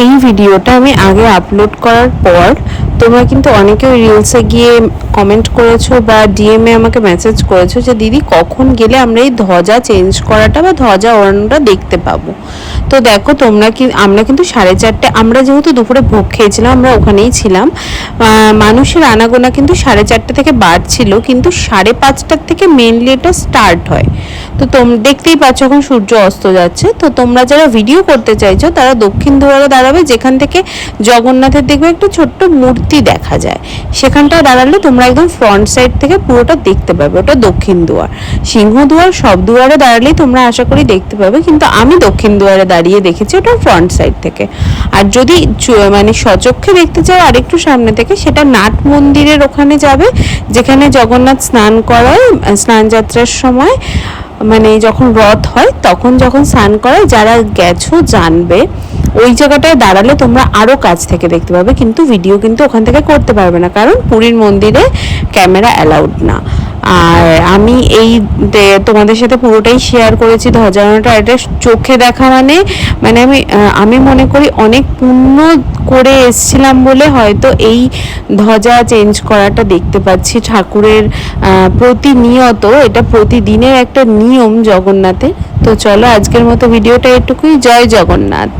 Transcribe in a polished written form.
এই ভিডিওটা আমি আগে আপলোড করার পর তোমরা কিন্তু অনেকে রিলসে গিয়ে কমেন্ট করেছো বা ডিএমে আমাকে মেসেজ করেছো যে দিদি কখন গেলে আমরা এই ধ্বজা চেঞ্জ করাটা বা ধ্বজা ওড়ানোটা দেখতে পাবো। তো দেখো আমরা কিন্তু 4:30, আমরা যেহেতু দুপুরে ভোগ খেয়েছিলাম আমরা ওখানেই ছিলাম, মানুষের আনাগোনা কিন্তু 4:30 থেকে বাড়ছিল, কিন্তু 5:30 থেকে মেনলি এটা স্টার্ট হয়। তো দেখতেই পাচ্ছ এখন সূর্য অস্ত যাচ্ছে। তো তোমরা যারা ভিডিও করতে চাইছো তারা দক্ষিণ দুয়ারে দাঁড়াবে, যেখান থেকে জগন্নাথের দেখবে একটা ছোট্ট মূর্তি দেখা যায়, সেখানটায় দাঁড়ালে তোমরা একদম ফ্রন্ট সাইড থেকে পুরোটা দেখতে পাবে। ওটা দক্ষিণ দুয়ার। সিংহ দুয়ার সব দুয়ারে দাঁড়ালেই তোমরা আশা করি দেখতে পাবে, কিন্তু আমি দক্ষিণ দুয়ারে দাঁড়িয়ে দেখেছি ওটা ফ্রন্ট সাইড থেকে। আর যদি মানে সচক্ষে দেখতে চাও আরেকটু সামনে থেকে, সেটা নাট মন্দিরের ওখানে যাবে, যেখানে জগন্নাথ স্নান করায় স্নান যাত্রার সময়, মানে যখন রথ হয় তখন যখন স্নান করায়, যারা গেছো জানবে। ওই জায়গাটায় দাঁড়ালে তোমরা আরো কাছ থেকে দেখতে পাবে, কিন্তু ভিডিও কিন্তু ওখান থেকে করতে পারবে না, কারণ পুরীর মন্দিরে ক্যামেরা অ্যালাউড না। আর আমি এই তোমাদের সাথে পুরোটাই শেয়ার করেছি ধ্বজারোহণটা। এটা চোখে দেখা মানে মানে আমি মনে করি অনেক পুণ্য করে এসছিলাম বলে হয়তো এই ধ্বজা চেঞ্জ করাটা দেখতে পাচ্ছি। ঠাকুরের প্রতিনিয়ত, এটা প্রতিদিনের একটা নিয়ম জগন্নাথে। তো চলো আজকের মতো ভিডিওটা এটুকুই। জয় জগন্নাথ।